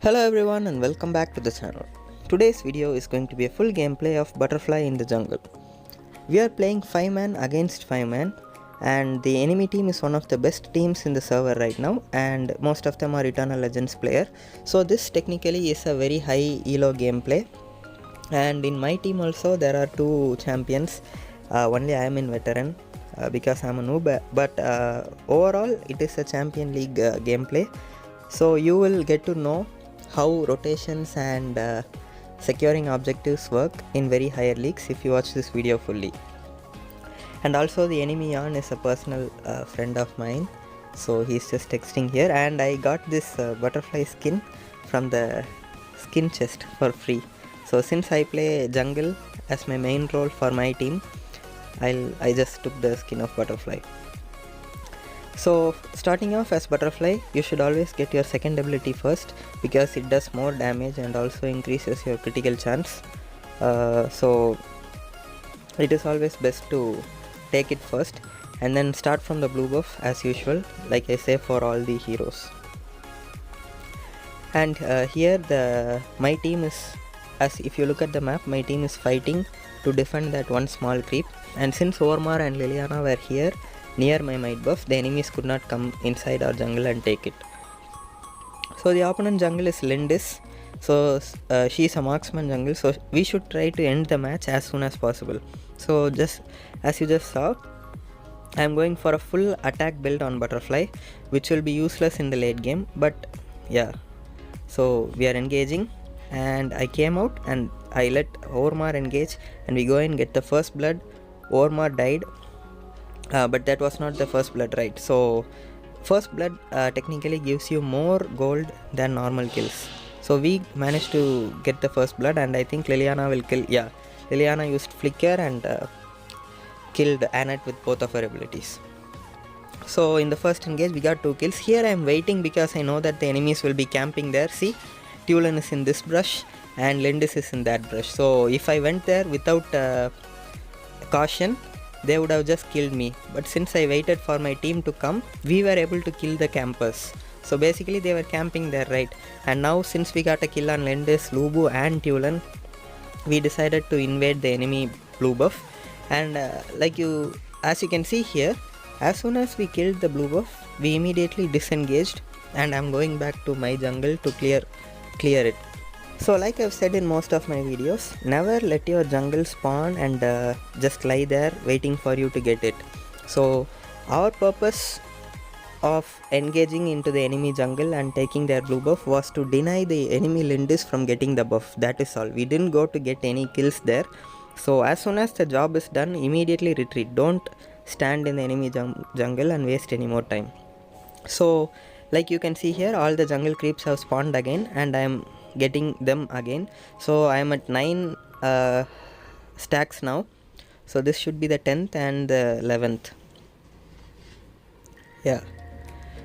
Hello everyone and welcome back to the channel. Today's video is going to be a full gameplay of Butterfly in the Jungle. We are playing 5 man against 5 man and the enemy team is one of the best teams in the server right now and most of them are Eternal Legends player. So this technically is a very high elo gameplay, and in my team also there are 2 champions. Only I am in veteran because I am a noob, but overall it is a champion league gameplay. So you will get to know how rotations and securing objectives work in very higher leagues if you watch this video fully. And also the enemy Yarn is a personal friend of mine, so he's just texting here, and I got this butterfly skin from the skin chest for free. So since I play jungle as my main role for my team, I just took the skin of butterfly. So starting off as butterfly, you should always get your second ability first because it does more damage and also increases your critical chance. So it is always best to take it first and then start from the blue buff as usual, like I say for all the heroes. And here my team is, as if you look at the map, my team is fighting to defend that one small creep, and since Ormar and Liliana were here near my might buff, the enemies could not come inside our jungle and take it. So the opponent jungle is Lindis, so she is a marksman jungle, so we should try to end the match as soon as possible. So just as you just saw, I am going for a full attack build on butterfly, which will be useless in the late game, but yeah. So we are engaging and I came out and I let Ormar engage and we go and get the first blood. Ormar died. But that was not the first blood, right? So first blood technically gives you more gold than normal kills. So we managed to get the first blood, and I think Liliana will kill. Yeah, Liliana used flicker and killed Annette with both of her abilities. So in the first engage we got 2 kills. Here I am waiting because I know that the enemies will be camping there. See, Tulen is in this brush and Lindis is in that brush. So if I went there without caution, they would have just killed me, but since I waited for my team to come, we were able to kill the campers. So basically they were camping there, right? And now since we got a kill on Lindis, Lubu and Tulen, we decided to invade the enemy blue buff. And as you can see here, as soon as we killed the blue buff, we immediately disengaged and I'm going back to my jungle to clear it. So like I've said in most of my videos, never let your jungle spawn and just lie there waiting for you to get it. So our purpose of engaging into the enemy jungle and taking their blue buff was to deny the enemy Lindis from getting the buff. That is all. We didn't go to get any kills there. So as soon as the job is done, immediately retreat. Don't stand in the enemy jungle and waste any more time. So like you can see here, all the jungle creeps have spawned again and I am getting them again. So I am at 9 stacks now, so this should be the 10th and the 11th. Yeah,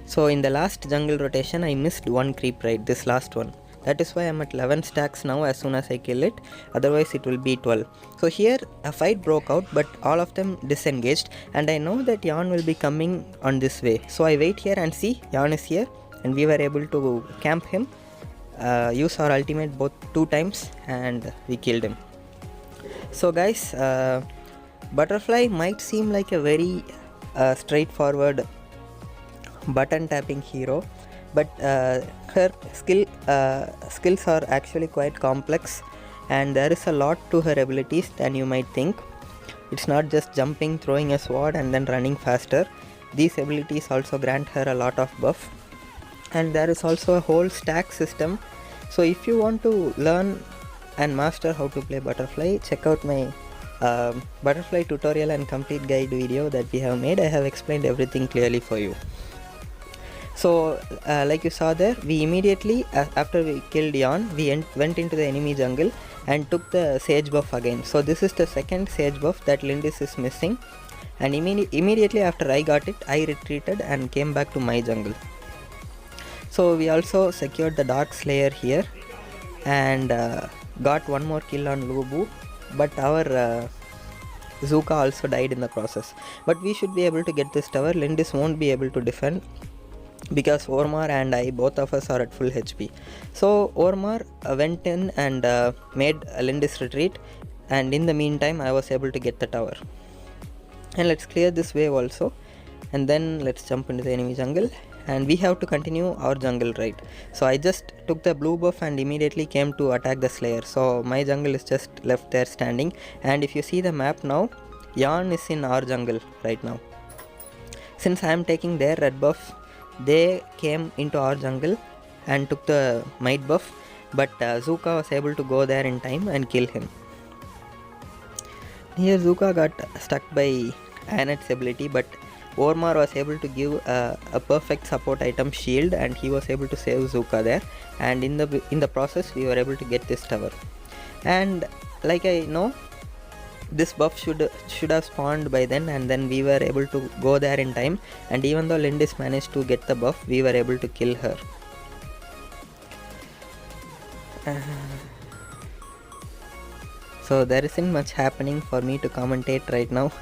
so in the last jungle rotation I missed one creep, right, this last one. That is why I'm at 11 stacks now as soon as I kill it, otherwise it will be 12. So here a fight broke out, but all of them disengaged and I know that Yarn will be coming on this way. So I wait here and see Yarn is here and we were able to camp him, use our ultimate both 2 times and we killed him. So guys, butterfly might seem like a very straightforward button tapping hero, but her skills are actually quite complex and there is a lot to her abilities than you might think. It's not just jumping, throwing a sword and then running faster. These abilities also grant her a lot of buff, and there is also a whole stack system. So if you want to learn and master how to play butterfly, check out my butterfly tutorial and complete guide video that we have made. I have explained everything clearly for you. So like you saw there, we immediately after we killed Yarn, we went into the enemy jungle and took the sage buff again. So this is the second sage buff that Lindis is missing, and immediately after I got it, I retreated and came back to my jungle. So we also secured the Dark Slayer here and got one more kill on Lubu, but our Zuka also died in the process. But we should be able to get this tower. Lindis won't be able to defend. because Ormar and I, both of us are at full HP. So Ormar went in and made Lindis retreat, and in the meantime I was able to get the tower. And let's clear this wave also, and then let's jump into the enemy jungle, and we have to continue our jungle, right? So I just took the blue buff and immediately came to attack the Slayer. So my jungle is just left there standing, and if you see the map now, Yarn is in our jungle right now. Since I am taking their red buff, they came into our jungle and took the might buff, but Zuka was able to go there in time and kill him. Here Zuka got stuck by Annette's ability, but Ormar was able to give a perfect support item shield, and he was able to save Zuka there, and in the process we were able to get this tower. And like I know, this buff should have spawned by then, and then we were able to go there in time, and even though Lindis managed to get the buff, we were able to kill her. So there isn't much happening for me to commentate right now,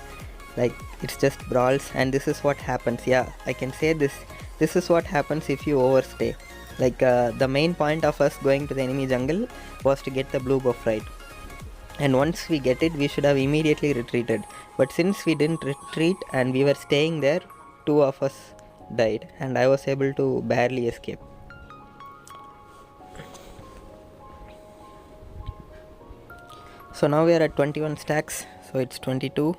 like it's just brawls, and this is what happens. Yeah, I can say this is what happens if you overstay. Like the main point of us going to the enemy jungle was to get the blue buff, right? And once we get it, we should have immediately retreated, but since we didn't retreat and we were staying there, two of us died and I was able to barely escape. So now we are at 21 stacks, so it's 22.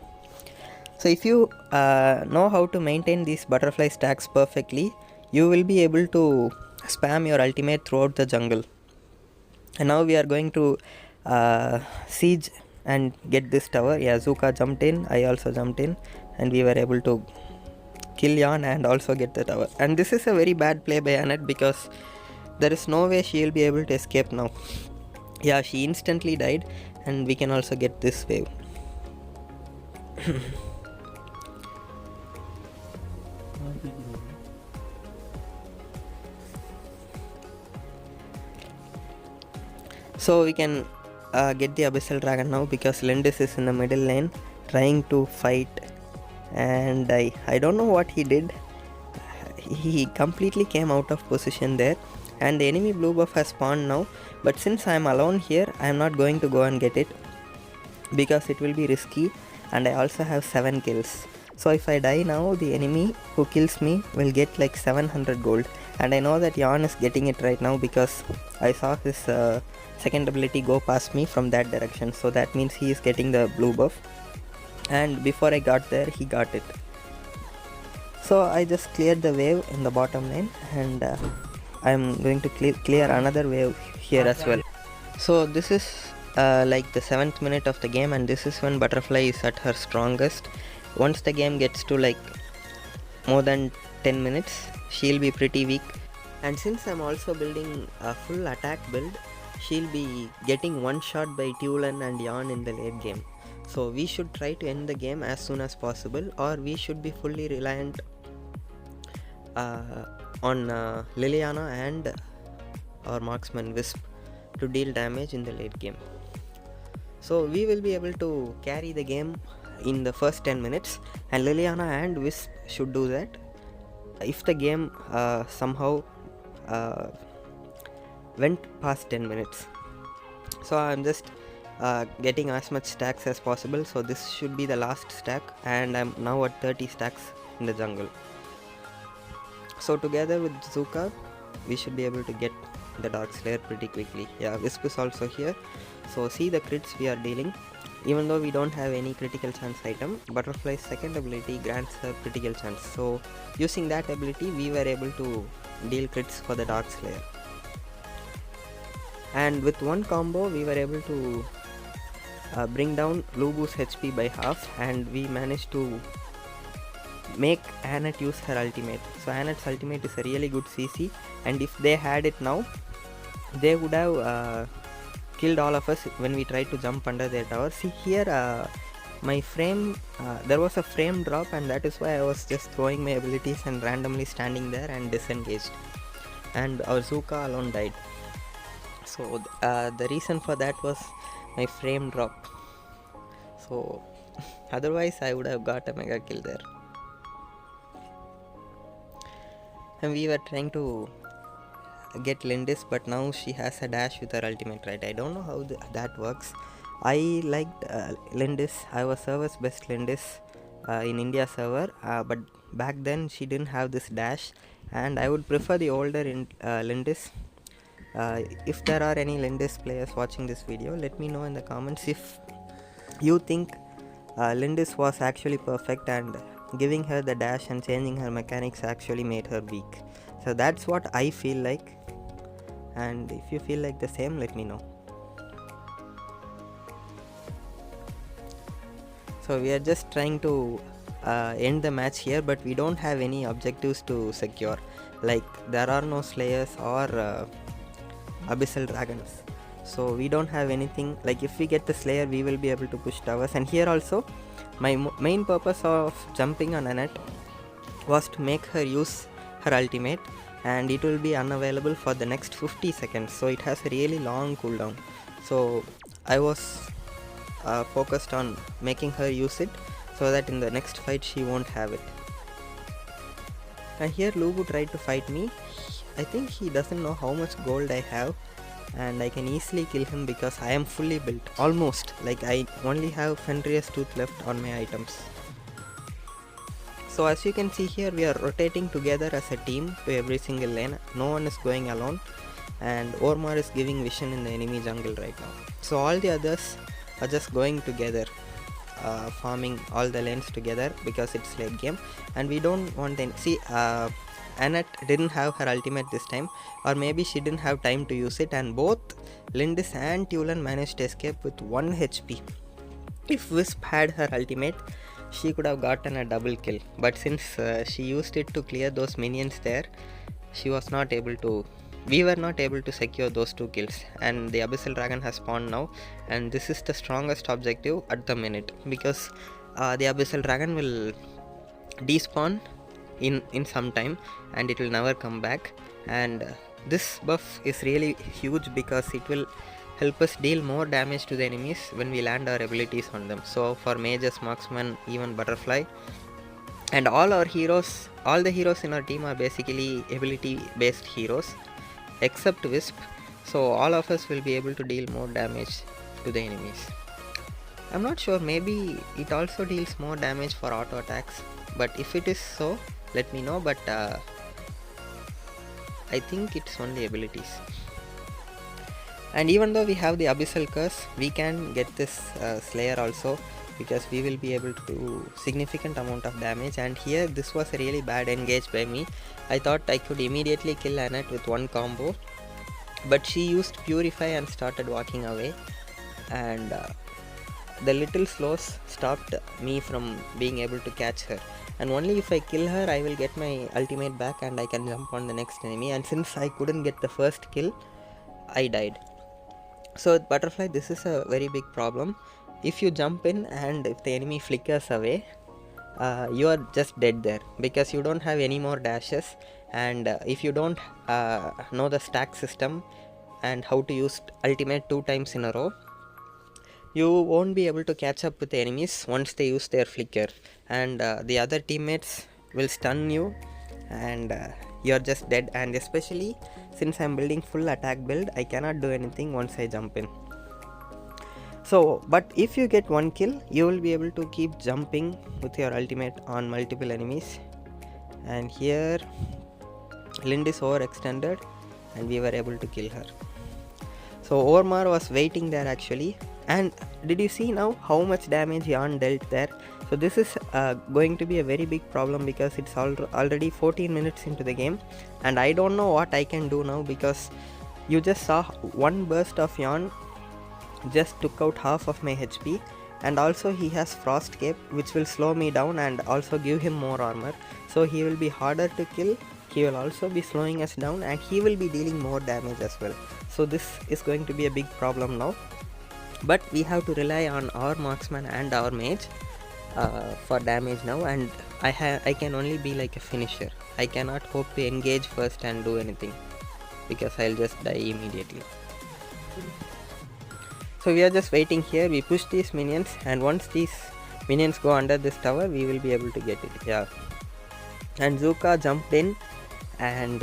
So if you know how to maintain these butterfly stacks perfectly, you will be able to spam your ultimate throughout the jungle. And now we are going to siege and get this tower. Yeah, Zuka jumped in, I also jumped in, and we were able to kill Yan and also get the tower. And this is a very bad play by Annette, because there is no way she will be able to escape now. Yeah, she instantly died, and we can also get this wave. So we can get the Abyssal Dragon now, because Lindis is in the middle lane trying to fight, and I don't know what he did. He completely came out of position there, and the enemy blue buff has spawned now, but since I am alone here, I am not going to go and get it because it will be risky, and I also have 7 kills. So if I die now, the enemy who kills me will get like 700 gold, and I know that Yarn is getting it right now because I saw his second ability go past me from that direction, so that means he is getting the blue buff, and before I got there he got it. So I just cleared the wave in the bottom lane, and I'm going to clear another wave here as well. So this is like the 7th minute of the game, and this is when Butterfly is at her strongest. Once the game gets to like more than 10 minutes, she'll be pretty weak, and since I'm also building a full attack build, she'll be getting one shot by Tulan and Yarn in the late game. So we should try to end the game as soon as possible, or we should be fully reliant on Liliana and our marksman Wisp to deal damage in the late game. So we will be able to carry the game in the first 10 minutes, and Liliana and Wisp should do that if the game somehow went past 10 minutes. So I'm just getting as much stacks as possible, so this should be the last stack, and I'm now at 30 stacks in the jungle. So together with Zuka, we should be able to get the Dark Slayer pretty quickly. Yeah, Wisp is also here, so see the crits we are dealing. Even though we don't have any critical chance item, Butterfly's second ability grants her critical chance, so using that ability we were able to deal crits for the Dark Slayer. And with one combo we were able to bring down Lubu's HP by half, and we managed to make Annette use her ultimate. So Annette's ultimate is a really good CC, and if they had it now, they would have killed all of us when we tried to jump under their tower. See here, my frame, there was a frame drop, and that is why I was just throwing my abilities and randomly standing there and disengaged, and our Zuka alone died. So the reason for that was my frame drop. So otherwise I would have got a mega kill there. And we were trying to get Lindis, but now she has a dash with her ultimate, right? I don't know how that works. I liked Lindis. I was server's best Lindis in India server, but back then she didn't have this dash, and I would prefer the older Lindis. If there are any Lindis players watching this video, let me know in the comments if you think Lindis was actually perfect and giving her the dash and changing her mechanics actually made her weak. So that's what I feel like, and if you feel like the same, let me know. So we are just trying to end the match here, but we don't have any objectives to secure, like there are no slayers or abyssal dragons, so we don't have anything. Like if we get the slayer, we will be able to push towers. And here also my main purpose of jumping on Annette was to make her use her ultimate, and it will be unavailable for the next 50 seconds, so it has a really long cooldown. So I was focused on making her use it so that in the next fight she won't have it. And here Lugu tried to fight me. I think he doesn't know how much gold I have, and I can easily kill him because I am fully built, almost. Like I only have Fenrir's tooth left on my items. So as you can see here, we are rotating together as a team to every single lane. No one is going alone, and Ormar is giving vision in the enemy jungle right now. So all the others are just going together, farming all the lanes together because it's late game, and we don't want any. See, Annette didn't have her ultimate this time, or maybe she didn't have time to use it, and both Lindis and Tulan managed to escape with 1 HP. If Wisp had her ultimate, she could have gotten a double kill, but since she used it to clear those minions there, she was not able to. We were not able to secure those 2 kills, and the abyssal dragon has spawned now, and this is the strongest objective at the minute because the abyssal dragon will despawn in some time and it will never come back. And this buff is really huge because it will help us deal more damage to the enemies when we land our abilities on them. So for mages, marksman, even butterfly, and all our heroes, all the heroes in our team are basically ability based heroes except Wisp, so all of us will be able to deal more damage to the enemies. I'm not sure, maybe it also deals more damage for auto attacks, but if it is so, let me know. But I think it's only abilities. And even though we have the abyssal curse, we can get this slayer also, because we will be able to do significant amount of damage. And here this was a really bad engage by me. I thought I could immediately kill Annette with one combo, but she used Purify and started walking away, and the little slows stopped me from being able to catch her. And only if I kill her, I will get my ultimate back and I can jump on the next enemy. And since I couldn't get the first kill, I died. So with butterfly, this is a very big problem. If you jump in and if the enemy flickers away, you are just dead there because you don't have any more dashes. And if you don't know the stack system and how to use ultimate 2 times in a row, you won't be able to catch up with the enemies once they use their flicker, and the other teammates will stun you and you're just dead. And especially since I'm building full attack build, I cannot do anything once I jump in. So, but if you get 1 kill, you will be able to keep jumping with your ultimate on multiple enemies. And here Lindis overextended and we were able to kill her. So Ormar was waiting there actually. And did you see now how much damage Jan dealt there? So this is going to be a very big problem because it's already 14 minutes into the game, and I don't know what I can do now, because you just saw one burst of Jan just took out half of my HP, and also he has Frost Cape which will slow me down and also give him more armor, so he will be harder to kill. He will also be slowing us down and he will be dealing more damage as well. So this is going to be a big problem now, but we have to rely on our marksman and our mage for damage now, and I can only be like a finisher. I cannot hope to engage first and do anything because I'll just die immediately. So we are just waiting here. We push these minions, and once these minions go under this tower, we will be able to get it. Yeah. And Zuka jumped in and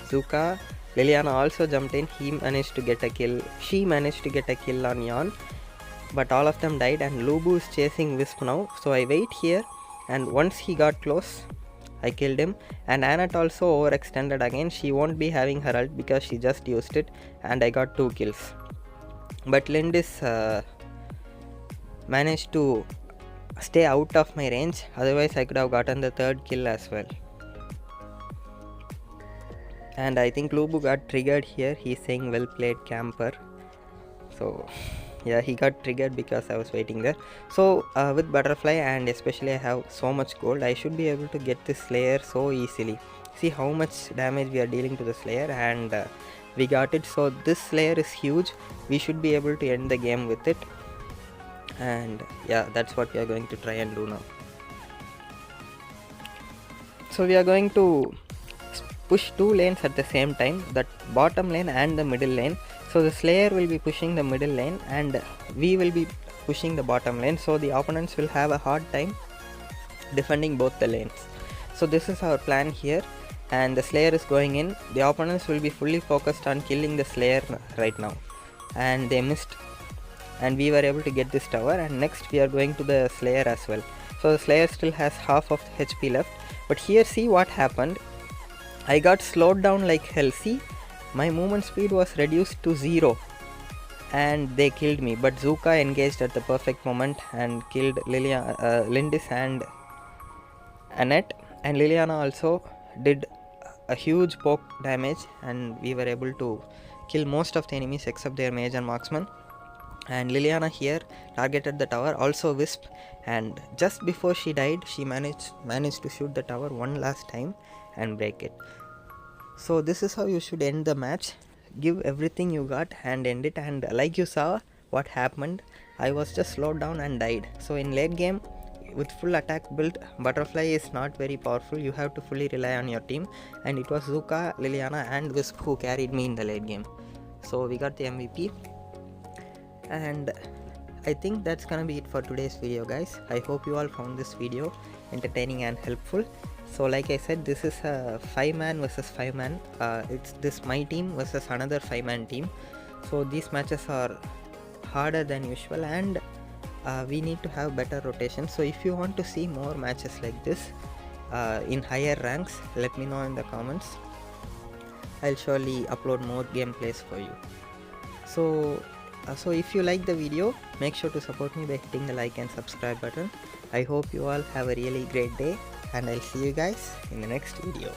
Zuka. Liliana also jumped in. He managed to get a kill. She managed to get a kill on Yon, but all of them died, and Lubu is chasing Wisp now. So I wait here, and once he got close, I killed him. And Annette also overextended again. She won't be having her ult because she just used it, and I got 2 kills. But Lindis managed to stay out of my range, otherwise I could have gotten the 3rd kill as well. And I think Lubu got triggered here. He's saying well played camper. So yeah, he got triggered because I was waiting there. So with Butterfly, and especially I have so much gold, I should be able to get this Slayer so easily. See how much damage we are dealing to the Slayer, and we got it. So this Slayer is huge. We should be able to end the game with it. And yeah, that's what we are going to try and do now. So we are going to push 2 lanes at the same time, that bottom lane and the middle lane. So the Slayer will be pushing the middle lane and we will be pushing the bottom lane, so the opponents will have a hard time defending both the lanes. So this is our plan here, and the Slayer is going in. The opponents will be fully focused on killing the Slayer right now, and they missed, and we were able to get this tower. And next we are going to the Slayer as well. So the Slayer still has half of the HP left, but here see what happened. I got slowed down like hell. See, my movement speed was reduced to 0 and they killed me, but Zuka engaged at the perfect moment and killed Lindis and Annette, and Liliana also did a huge poke damage, and we were able to kill most of the enemies except their mage and marksman. And Liliana here targeted the tower, also Wisp, and just before she died she managed to shoot the tower one last time and break it. So this is how you should end the match. Give everything you got and end it. And like you saw what happened, I was just slowed down and died. So in late game with full attack build, Butterfly is not very powerful. You have to fully rely on your team, and it was Zuka, Liliana and Wisp who carried me in the late game. So we got the MVP, and I think that's gonna be it for today's video, guys. I hope you all found this video entertaining and helpful. So like I said, this is a 5-man versus 5-man. It's this my team versus another 5-man team. So these matches are harder than usual, and we need to have better rotation. So if you want to see more matches like this in higher ranks, let me know in the comments. I'll surely upload more gameplays for you. So if you like the video, make sure to support me by hitting the like and subscribe button. I hope you all have a really great day, and I'll see you guys in the next video.